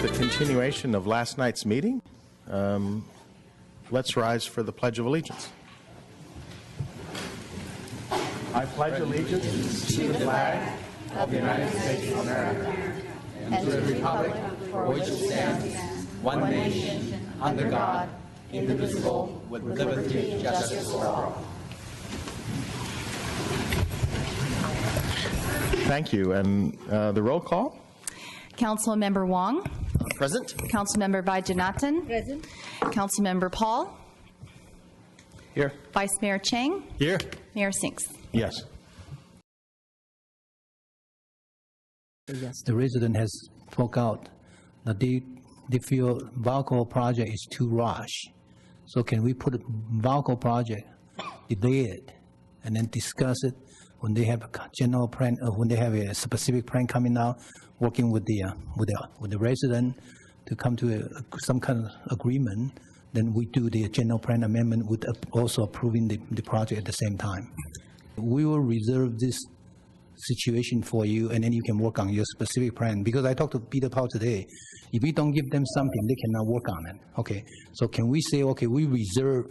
the continuation of last night's meeting. Let's rise for the Pledge of Allegiance. I pledge allegiance to the flag of the United States of America and to the republic for which it stands, one nation, under God, indivisible, with liberty and justice for all. Thank you. And the roll call? Councilmember Wong. Present. Councilmember Vaijanathan. Present. Councilmember Paul. Here. Vice Mayor Cheng. Here. Mayor Sinks. Yes. The resident has spoke out that they feel Vallco project is too rush. So can we put a Vallco project, delay it, and then discuss it when they have a general plan, when they have a specific plan coming out, working with the resident to come to some kind of agreement. Then we do the general plan amendment with also approving the project at the same time. We will reserve this situation for you, and then you can work on your specific plan. Because I talked to Peter Powell today, if we don't give them something, they cannot work on it. Okay, so can we say, okay, we reserve,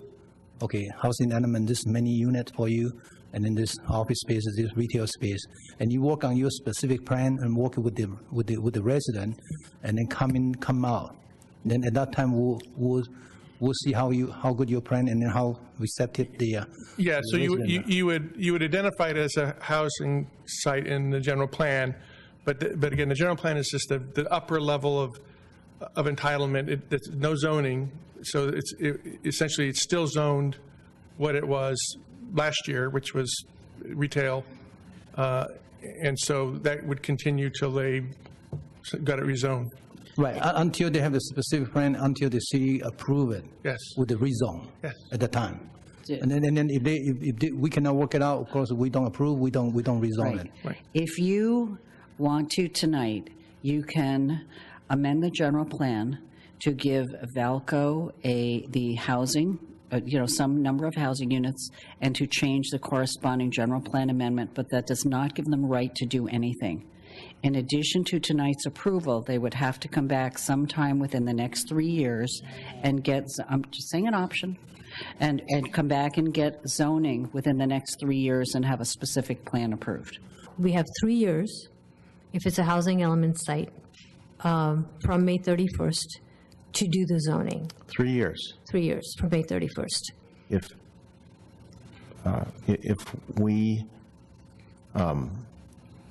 okay, housing element, this many units for you, and then this office space, this retail space, and you work on your specific plan and work with the resident, and then come out. Then at that time we'll see how good your plan and then how receptive the yeah. So the you would identify it as a housing site in the general plan, but again, the general plan is just the upper level of entitlement. It's no zoning, so essentially it's still zoned what it was last year, which was retail, and so that would continue till they got it rezoned. Right, until they have the specific plan, until the city approve it. Yes. With the rezone. Yes. At the time. And then if we cannot work it out, of course, we don't approve, we don't rezone it. Right. If you want to tonight, you can amend the general plan to give Vallco the housing, some number of housing units, and to change the corresponding general plan amendment, but that does not give them right to do anything. In addition to tonight's approval, they would have to come back sometime within the next 3 years and get, I'm just saying an option, and come back and get zoning within the next 3 years and have a specific plan approved. We have 3 years, if it's a housing element site, from May 31st to do the zoning. 3 years. 3 years from May 31st. If we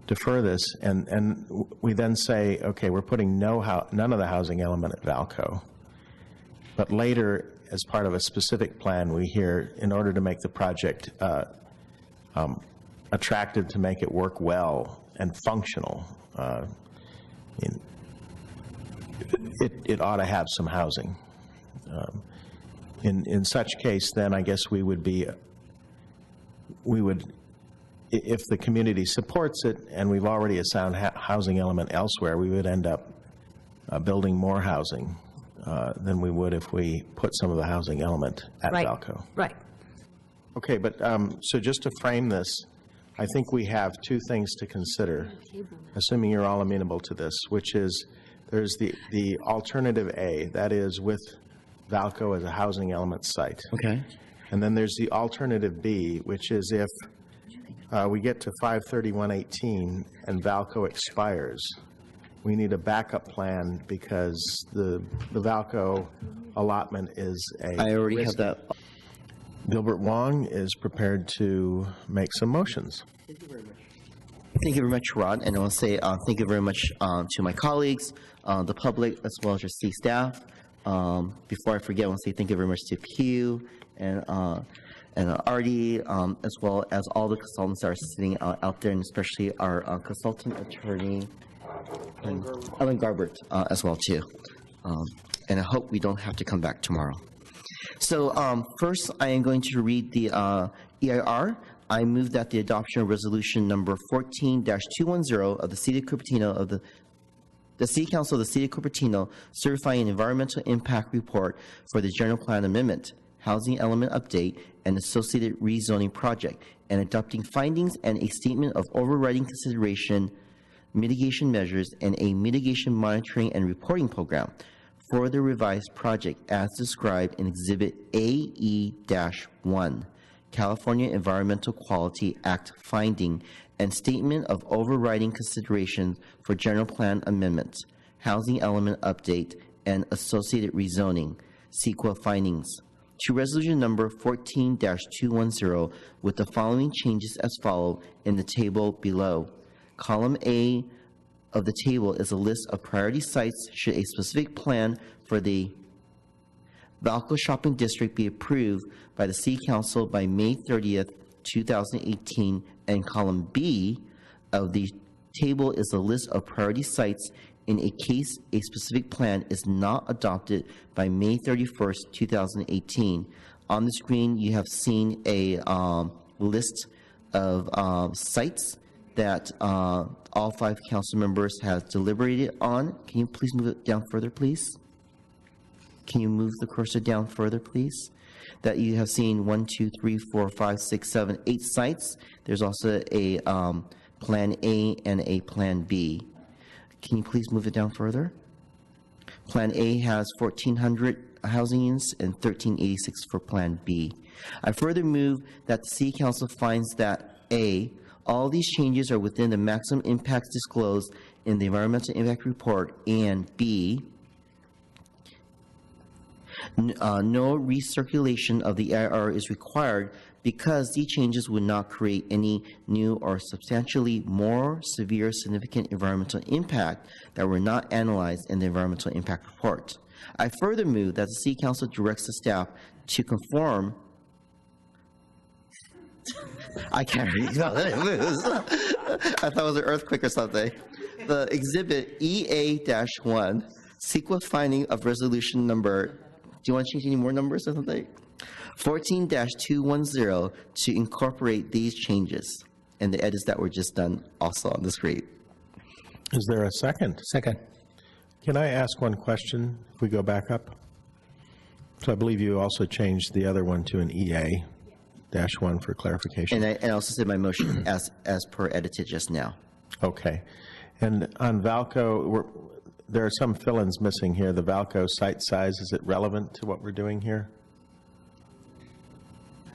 defer this and we then say, okay, we're putting none of the housing element at Vallco, but later as part of a specific plan we hear in order to make the project attractive, to make it work well and functional, it ought to have some housing. In such case, then I guess we would, if the community supports it and we've already assigned housing element elsewhere, we would end up building more housing than we would if we put some of the housing element at Vallco. Right. Okay, but so just to frame this, I think we have two things to consider, assuming you're all amenable to this, which is there's the alternative A, that is with Vallco as a housing element site. Okay. And then there's the alternative B, which is if we get to 5/31/18 and Vallco expires, we need a backup plan because the Vallco allotment is a I already have that. Gilbert Wong is prepared to make some motions. Thank you very much. Thank you very much, Rod. And I want to say thank you very much to my colleagues, the public, as well as your city staff. Before I forget, I want to say thank you very much to Q and Artie, as well as all the consultants that are sitting out there, and especially our consultant attorney, Ellen Garbert, as well, too. And I hope we don't have to come back tomorrow. So first, I am going to read the EIR. I move that the adoption of resolution number 14-210 of the City of Cupertino of the City Council of the City of Cupertino certifying an environmental impact report for the general plan amendment, housing element update, and associated rezoning project, and adopting findings and a statement of overriding consideration mitigation measures, and a mitigation monitoring and reporting program for the revised project as described in Exhibit AE-1, California Environmental Quality Act finding and statement of overriding considerations for general plan amendments, housing element update, and associated rezoning, CEQA findings, to resolution number 14-210 with the following changes as follow in the table below. Column A of the table is a list of priority sites should a specific plan for the Vallco Shopping District be approved by the City Council by May 30th, 2018, and column B of the table is a list of priority sites in a case a specific plan is not adopted by May 31st, 2018. On the screen, you have seen a list of sites that all 5 council members have deliberated on. Can you please move it down further, please? Can you move the cursor down further, please? That you have seen 1, 2, 3, 4, 5, 6, 7, 8 sites. There's also a Plan A and a Plan B. Can you please move it down further? Plan A has 1,400 housing units and 1,386 for Plan B. I further move that the City Council finds that A, all these changes are within the maximum impacts disclosed in the environmental impact report, and B, no recirculation of the EIR is required because these changes would not create any new or substantially more severe significant environmental impact that were not analyzed in the environmental impact report. I further move that the City Council directs the staff to conform. I can't read. I thought it was an earthquake or something. The Exhibit EA-1, CEQA finding of resolution number, do you want to change any more numbers or something? 14-210 to incorporate these changes and the edits that were just done also on the screen. Is there a second? Second. Can I ask one question if we go back up? So I believe you also changed the other one to an EA-1 for clarification. And I also said my motion as per edited just now. Okay. And on Vallco, there are some fill-ins missing here. The Vallco site size, is it relevant to what we're doing here?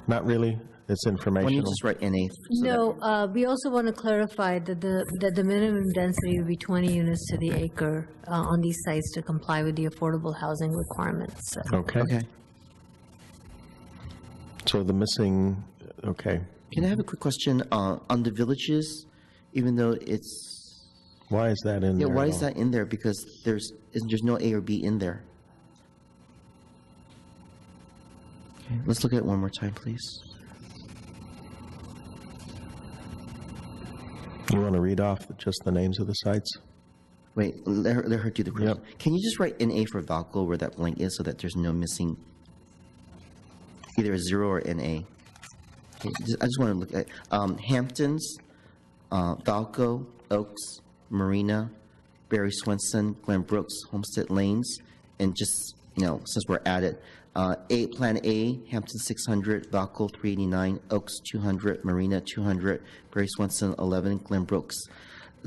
Not really? It's Why don't you informational? just write NA? No, we also want to clarify that the minimum density would be 20 units to the acre on these sites to comply with the affordable housing requirements. So. Okay. Okay. So the missing, okay. Can I have a quick question on the villages, even though it's, Why is that in yeah, there? why at is all? that in there? Because there's no A or B in there. Okay, let's look at it one more time, please. You want to read off just the names of the sites? Wait, let her do the question. Yep. Can you just write NA for Vallco where that blank is so that there's no missing, either a 0 or NA? Okay, I just want to look at Hamptons, Vallco, Oaks, Marina, Barry Swenson, Glen Brooks, Homestead Lanes, and just, since we're at it, Plan A, Hampton 600, Vallco 389, Oaks 200, Marina 200, Barry Swenson 11, Glen Brooks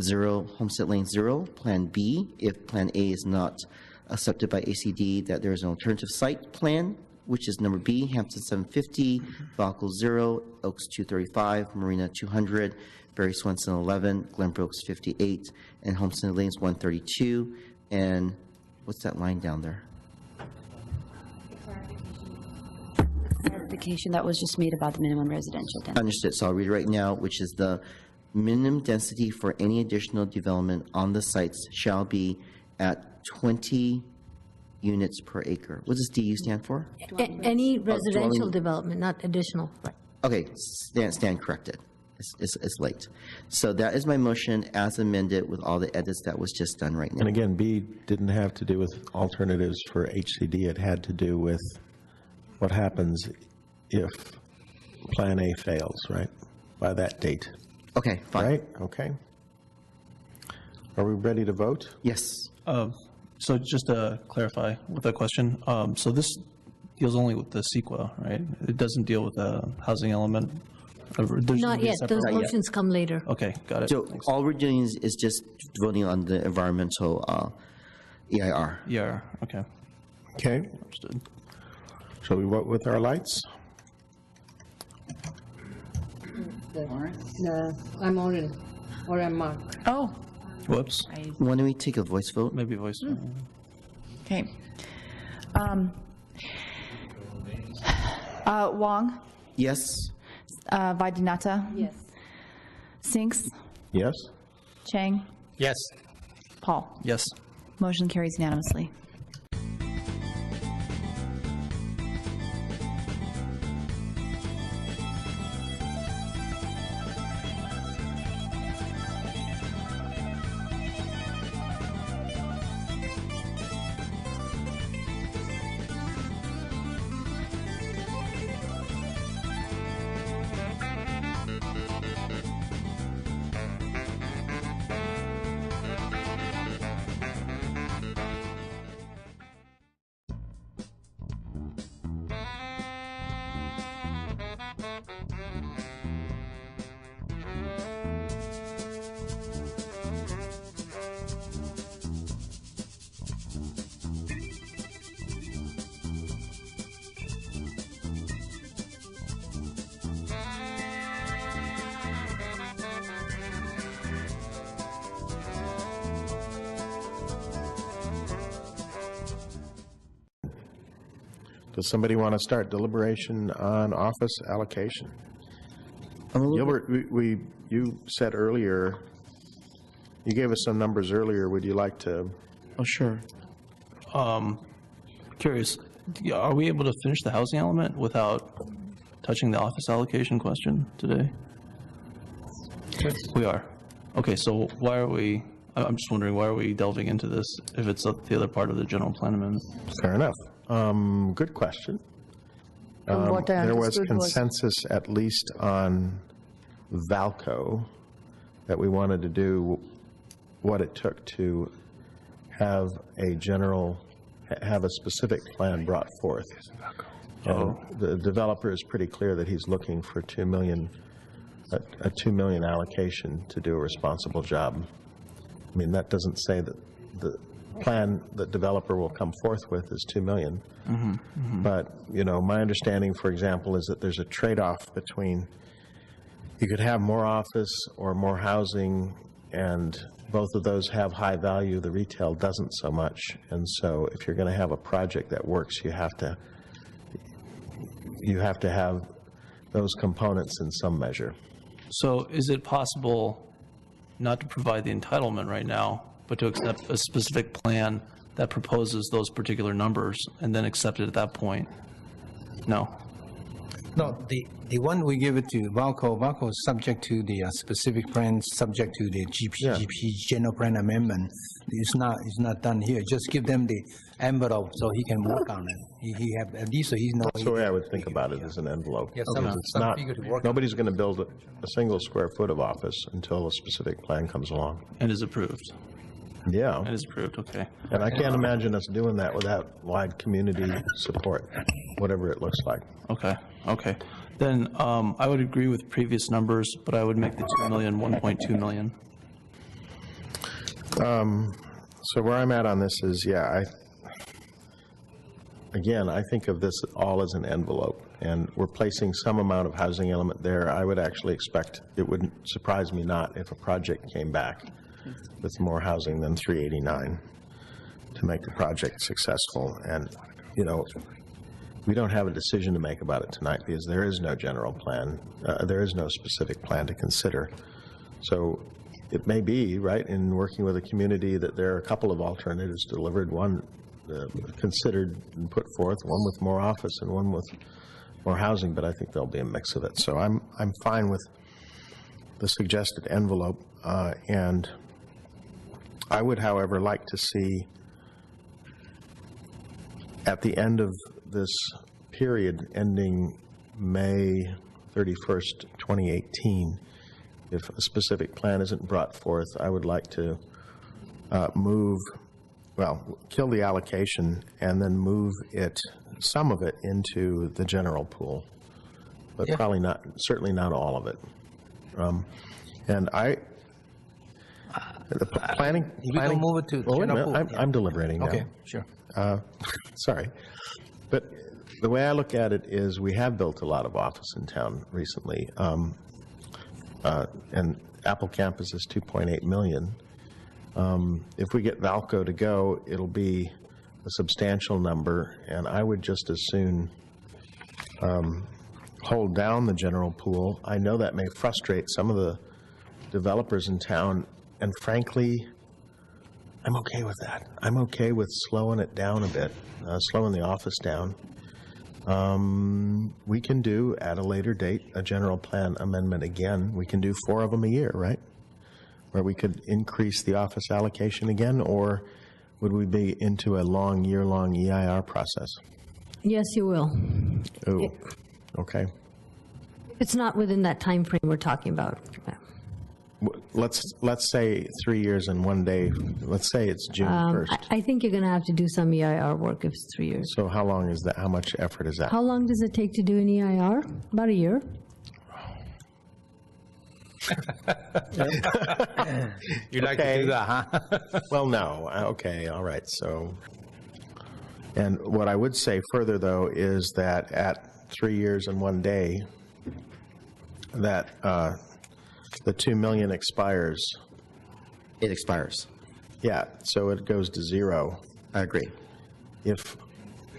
0, Homestead Lane 0. Plan B, if Plan A is not accepted by ACD, that there is an alternative site plan, which is number B, Hampton 750, Vallco 0, Oaks 235, Marina 200, Barry Swenson 11, Glen Brooks 58, and Homestead Lanes 132. And what's that line down there? Clarification that was just made about the minimum residential density. Understood. So I'll read it right now, which is the minimum density for any additional development on the sites shall be at 20 units per acre. What does DU stand for? Any residential dwelling- development, not additional. Right. Okay, stand corrected. It's late. So that is my motion as amended with all the edits that was just done right now. And again, B didn't have to do with alternatives for HCD. It had to do with what happens if Plan A fails, right, by that date, Okay, fine. right? Okay. Are we ready to vote? Yes. So just to clarify with that question, so this deals only with the CEQA, right? It doesn't deal with the housing element Not yet, those motions come later. Okay, got it. So Thanks. all we're doing is just voting on the environmental EIR. Yeah, okay, Okay, understood. shall we vote with our lights? No, I'm orange, or I'm mark. Oh, Whoops, Why don't we take a voice vote? maybe voice. okay. Wong, Yes. Vaidyanathan, Yes. Sinks, Yes? Chang, Yes. Paul. Yes. Motion carries unanimously. Does somebody want to start deliberation on office allocation? Gilbert, you said earlier, you gave us some numbers earlier. Would you like to? Oh, sure. Curious, are we able to finish the housing element without touching the office allocation question today? We are. Okay, so why are we, I'm just wondering, why are we delving into this if it's the other part of the general plan amendment? Fair enough. Good question. What I There was understood was- consensus, at least on Vallco, that we wanted to do what it took to have a specific plan brought forth. And the developer is pretty clear that he's looking for $2 million, a $2 million allocation to do a responsible job. I mean, that doesn't say that the plan that developer will come forth with is $2 million. But, you know, my understanding, for example, is that there's a trade-off between you could have more office or more housing, and both of those have high value. The retail doesn't so much. And so if you're going to have a project that works, you have to have those components in some measure. So is it possible not to provide the entitlement right now, but to accept a specific plan that proposes those particular numbers and then accept it at that point? No. No, the one we give it to Vallco is subject to the specific plan, subject to the GP general plan amendment. It's not done here. Just give them the envelope so he can work on it. He have at least so he knows. That's the way I would think about it, as an envelope. Yeah, Because it's not, nobody's going to build a single square foot of office until a specific plan comes along. And is approved. Yeah. And is approved, okay. And I can't imagine us doing that without wide community support, whatever it looks like. Okay, okay. Then I would agree with previous numbers, but I would make the 2 million 1.2 million. So where I'm at on this is, yeah, I think of this all as an envelope, and we're placing some amount of housing element there. I would actually expect, it wouldn't surprise me not if a project came back with more housing than 389 to make the project successful. And, you know, we don't have a decision to make about it tonight because there is no general plan. There is no specific plan to consider. So it may be, right, in working with a community that there are a couple of alternatives delivered, one considered and put forth, one with more office and one with more housing, but I think there'll be a mix of it. So I'm fine with the suggested envelope, and I would, however, like to see at the end of this period ending May 31st, 2018, if a specific plan isn't brought forth, I would like to kill the allocation and then move it, some of it, into the general pool. but Yeah. probably not, certainly not all of it. And the planning. We don't move it to Oh, wait a general minute, pool. I'm deliberating now. Okay, sure. Sorry. But the way I look at it is we have built a lot of office in town recently. And Apple Campus is 2.8 million. If we get Vallco to go, it'll be a substantial number, and I would just as soon hold down the general pool. I know that may frustrate some of the developers in town, and frankly, I'm okay with that. I'm okay with slowing it down a bit, slowing the office down. We can do, at a later date, a general plan amendment again. We can do 4 of them a year, right? Where we could increase the office allocation again, or would we be into a long, year-long EIR process? Yes, you will. Oh, okay. It's not within that time frame we're talking about. Let's say 3 years and 1 day. Let's say it's June 1st. I think you're going to have to do some EIR work if it's 3 years. So how long is that? How much effort is that? How long does it take to do an EIR? About a year. You like to do that, huh? Well, no. Okay, all right. So, and what I would say further, though, is that at 3 years and 1 day, that the 2 million expires. It expires. Yeah, so it goes to zero. I agree. If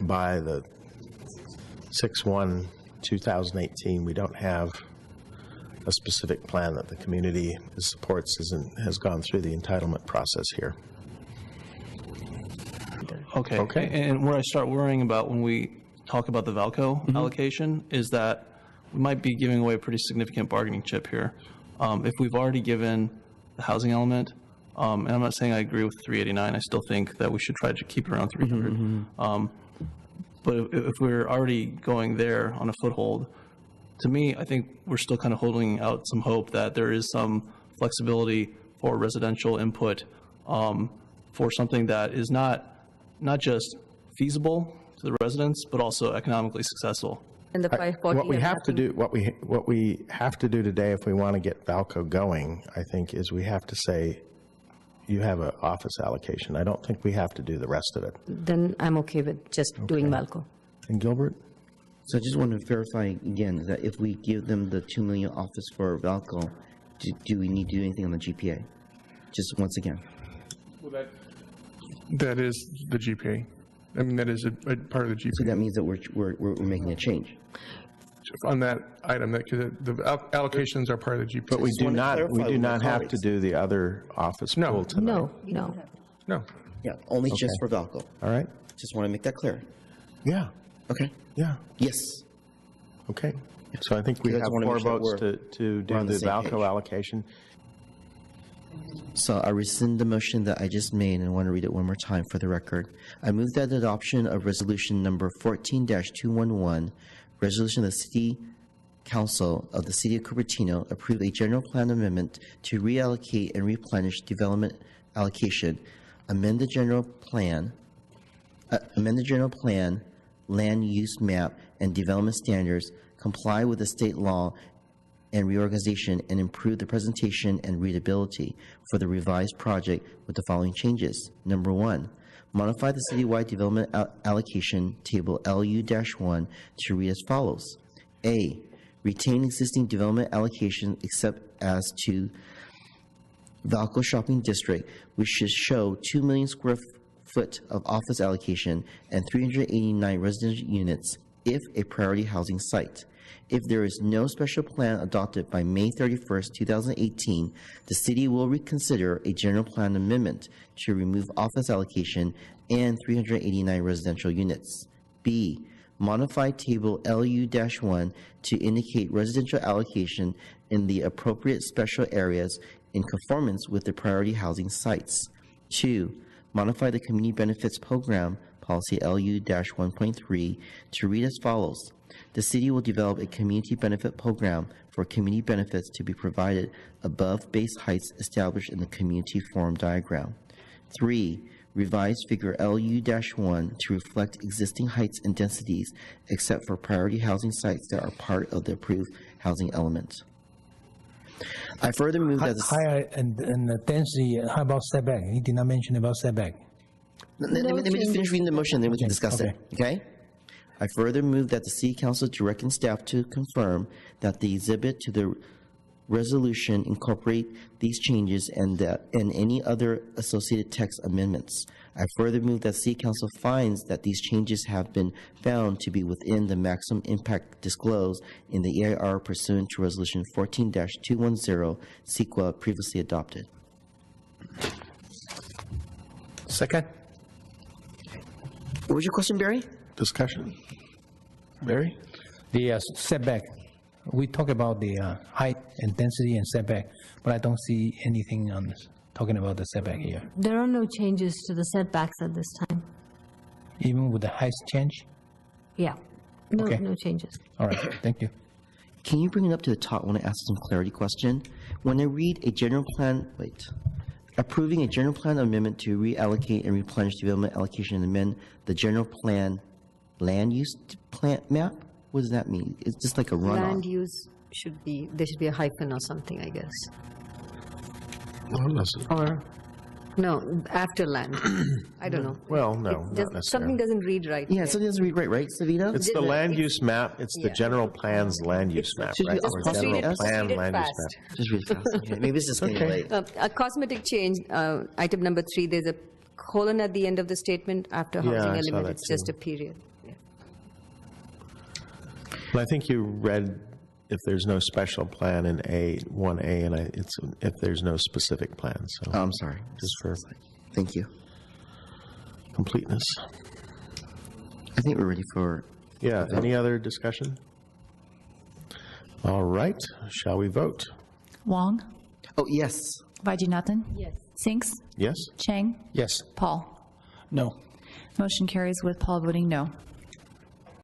by the 6/1/2018 we don't have a specific plan that the community supports has gone through the entitlement process here. Okay. Okay. And where I start worrying about when we talk about the Vallco allocation is that we might be giving away a pretty significant bargaining chip here. If we've already given the housing element, and I'm not saying I agree with 389, I still think that we should try to keep it around 300. But if we're already going there on a foothold, to me, I think we're still kind of holding out some hope that there is some flexibility for residential input for something that is not just feasible to the residents, but also economically successful. And the 540. What we have to do, what we have to do today, if we want to get Vallco going, I think, is we have to say, you have an office allocation. I don't think we have to do the rest of it. Then I'm okay with just doing Vallco. And Gilbert? So I just want to verify again that if we give them the 2 million office for Vallco, do we need to do anything on the GPA? Just once again. Well, that is the GPA. I mean, that is a part of the GPA. So that means that we're making a change. On that item, that the allocations are part of the GPA. But we do wanna not clarify with my have to colleagues. do the other office No. pool tonight. No. No. Yeah, only just for Vallco. All right? Just want to make that clear. Yeah, Okay. yeah, Yes. okay. So I think we I just have wanna 4 make sure votes we're to do on the the same Vallco page. allocation. So I rescind the motion that I just made and want to read it one more time for the record. I move that the adoption of resolution number 14-211, resolution of the City Council of the City of Cupertino approve a general plan amendment to reallocate and replenish development allocation, amend the general plan, land use map and development standards, comply with the state law and reorganization, and improve the presentation and readability for the revised project with the following changes. Number 1, modify the citywide development allocation table LU-1 to read as follows. A, retain existing development allocation except as to Vallco Shopping District, which should show 2 million square foot of office allocation and 389 residential units if a priority housing site. If there is no special plan adopted by May 31st, 2018, the city will reconsider a general plan amendment to remove office allocation and 389 residential units. B, modify table LU-1 to indicate residential allocation in the appropriate special areas in conformance with the priority housing sites. 2, modify the community benefits program policy LU-1.3 to read as follows. The city will develop a community benefit program for community benefits to be provided above base heights established in the community form diagram. 3, revise figure LU-1 to reflect existing heights and densities except for priority housing sites that are part of the approved housing element. I further move that the... Higher and the density, how about setback? He did not mention about setback. Let me just finish reading the motion, then we can discuss it, okay? I further move that the City Council direct staff to confirm that the exhibit to the resolution incorporate these changes and any other associated text amendments. I further move that City Council finds that these changes have been found to be within the maximum impact disclosed in the EIR pursuant to Resolution 14-210 CEQA previously adopted. Second? What was your question, Barry? Discussion? Barry? The setback. We talk about the height and density and setback, but I don't see anything on this, talking about the setback here. There are no changes to the setbacks at this time. Even with the height change? Yeah, no, Okay. no changes. All right, thank you. Can you bring it up to the top when I ask some clarity question? When I read a general plan, approving a general plan amendment to reallocate and replenish development allocation and amend the general plan land use plan map? What does that mean? It's just like a runoff. Land use should be, there should be a hyphen or something, I guess. Or, no, after land. I don't know. Well, no, not Something necessarily. doesn't read right. Yeah, there. something doesn't read right, Savita? It's the land use map, it's the general plan's land use map, Should we right? just Or read general it- plan read it land use fast. map. Just read fast. Okay, maybe it's just getting late. A cosmetic change, item number 3, there's a colon at the end of the statement after Yeah, I housing saw element. that It's just too. a period. Yeah. Well, I think you read if there's no special plan in A1A, and it's if there's no specific plan, so Oh, I'm sorry. just for Thank you. completeness. I think we're ready for... Yeah, any other discussion? All right, shall we vote? Wong, Oh, yes. Vaidyanathan. Yes. Sinks, Yes? Chang, Yes. Paul. No. Motion carries with Paul voting no.